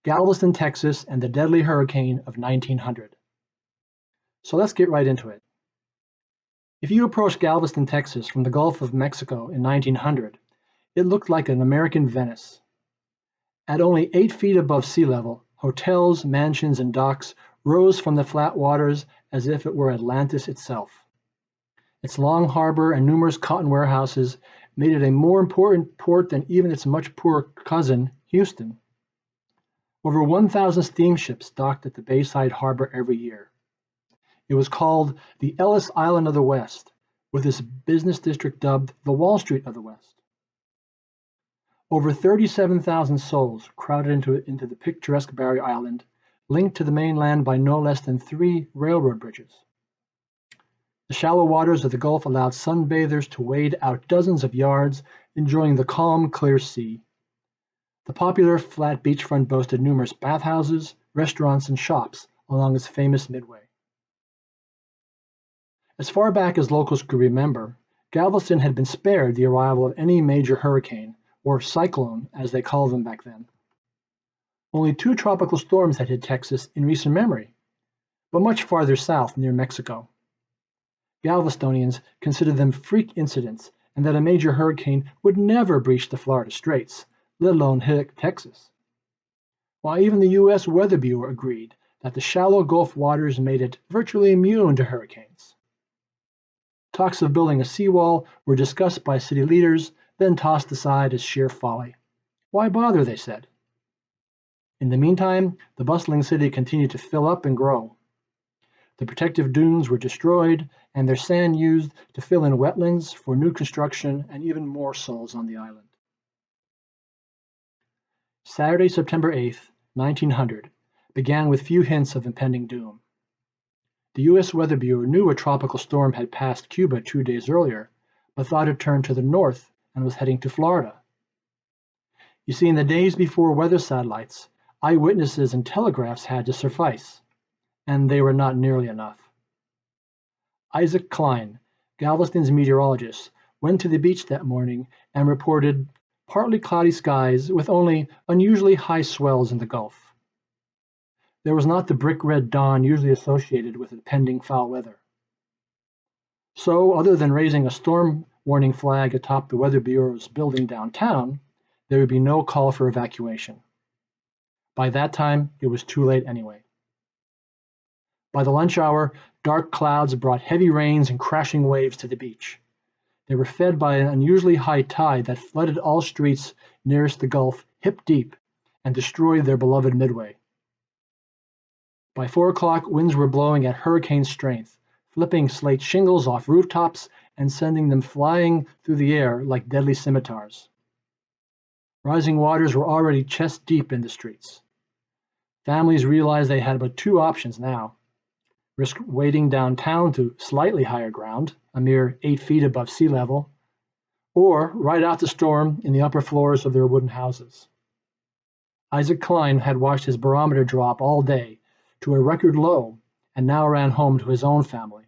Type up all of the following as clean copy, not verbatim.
Galveston, Texas, and the deadly hurricane of 1900. So let's get right into it. If you approached Galveston, Texas from the Gulf of Mexico in 1900, it looked like an American Venice. At only 8 feet above sea level, hotels, mansions, and docks rose from the flat waters as if it were Atlantis itself. Its long harbor and numerous cotton warehouses made it a more important port than even its much poorer cousin, Houston. Over 1,000 steamships docked at the Bayside Harbor every year. It was called the Ellis Island of the West, with its business district dubbed the Wall Street of the West. Over 37,000 souls crowded into the picturesque barrier island, linked to the mainland by no less than 3 railroad bridges. The shallow waters of the Gulf allowed sunbathers to wade out dozens of yards, enjoying the calm, clear sea. The popular flat beachfront boasted numerous bathhouses, restaurants, and shops along its famous midway. As far back as locals could remember, Galveston had been spared the arrival of any major hurricane, or cyclone as they called them back then. Only 2 tropical storms had hit Texas in recent memory, but much farther south near Mexico. Galvestonians considered them freak incidents and that a major hurricane would never breach the Florida Straits, let alone hit Texas. While even the U.S. Weather Bureau agreed that the shallow Gulf waters made it virtually immune to hurricanes. Talks of building a seawall were discussed by city leaders, then tossed aside as sheer folly. Why bother, they said. In the meantime, the bustling city continued to fill up and grow. The protective dunes were destroyed, and their sand used to fill in wetlands for new construction and even more souls on the island. Saturday, September 8, 1900, began with few hints of impending doom. The U.S. Weather Bureau knew a tropical storm had passed Cuba 2 days earlier, but thought it turned to the north and was heading to Florida. You see, in the days before weather satellites, eyewitnesses and telegraphs had to suffice, and they were not nearly enough. Isaac Klein, Galveston's meteorologist, went to the beach that morning and reported partly cloudy skies with only unusually high swells in the Gulf. There was not the brick-red dawn usually associated with impending foul weather. So, other than raising a storm warning flag atop the Weather Bureau's building downtown, there would be no call for evacuation. By that time, it was too late anyway. By the lunch hour, dark clouds brought heavy rains and crashing waves to the beach. They were fed by an unusually high tide that flooded all streets nearest the Gulf hip deep and destroyed their beloved midway. By 4 o'clock, winds were blowing at hurricane strength, flipping slate shingles off rooftops and sending them flying through the air like deadly scimitars. Rising waters were already chest deep in the streets. Families realized they had but 2 options now: risk wading downtown to slightly higher ground, a mere 8 feet above sea level, or ride out the storm in the upper floors of their wooden houses. Isaac Klein had watched his barometer drop all day to a record low and now ran home to his own family.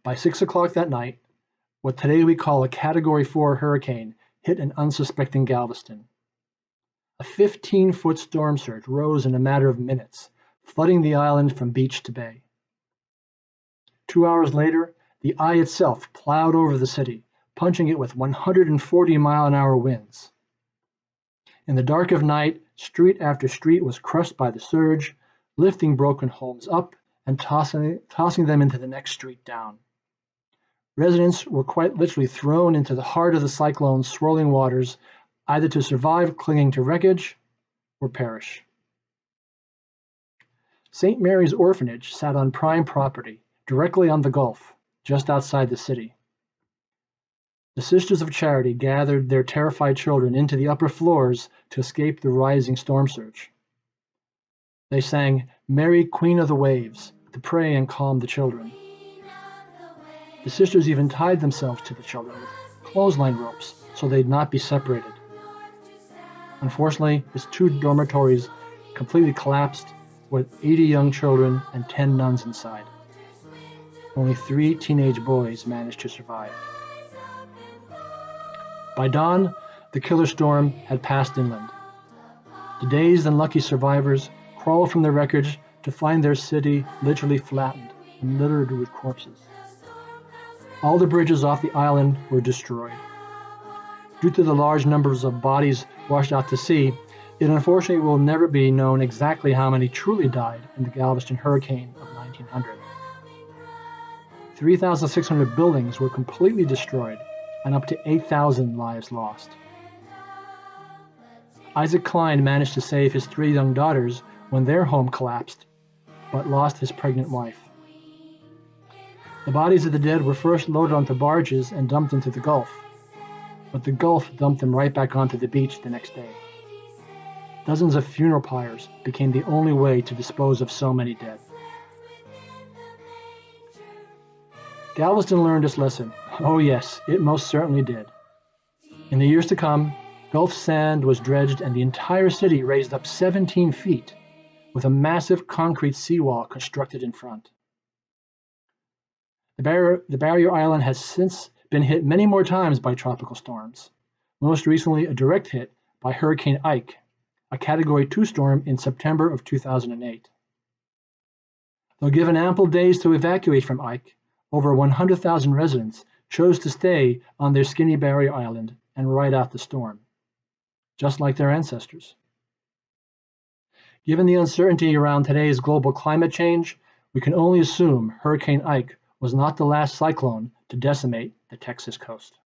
By 6 o'clock that night, what today we call a Category 4 hurricane hit an unsuspecting Galveston. A 15-foot storm surge rose in a matter of minutes, flooding the island from beach to bay. 2 hours later, the eye itself plowed over the city, punching it with 140-mile-an-hour winds. In the dark of night, street after street was crushed by the surge, lifting broken homes up and tossing them into the next street down. Residents were quite literally thrown into the heart of the cyclone's swirling waters, either to survive clinging to wreckage or perish. St. Mary's Orphanage sat on prime property, directly on the Gulf, just outside the city. The Sisters of Charity gathered their terrified children into the upper floors to escape the rising storm surge. They sang, "Mary, Queen of the Waves," to pray and calm the children. The sisters even tied themselves to the children with clothesline ropes so they'd not be separated. Unfortunately, its 2 dormitories completely collapsed with 80 young children and 10 nuns inside. Only 3 teenage boys managed to survive. By dawn, the killer storm had passed inland. The dazed and lucky survivors crawl from the wreckage to find their city literally flattened and littered with corpses. All the bridges off the island were destroyed. Due to the large numbers of bodies washed out to sea, it unfortunately will never be known exactly how many truly died in the Galveston hurricane of 1900. 3,600 buildings were completely destroyed and up to 8,000 lives lost. Isaac Klein managed to save his 3 young daughters when their home collapsed, but lost his pregnant wife. The bodies of the dead were first loaded onto barges and dumped into the Gulf, but the Gulf dumped them right back onto the beach the next day. Dozens of funeral pyres became the only way to dispose of so many dead. Galveston learned its lesson. Oh yes, it most certainly did. In the years to come, Gulf sand was dredged and the entire city raised up 17 feet, with a massive concrete seawall constructed in front. The barrier island has since been hit many more times by tropical storms, most recently a direct hit by Hurricane Ike, a Category 2 storm in September of 2008. Though given ample days to evacuate from Ike, over 100,000 residents chose to stay on their skinny barrier island and ride out the storm, just like their ancestors. Given the uncertainty around today's global climate change, we can only assume Hurricane Ike was not the last cyclone to decimate the Texas coast.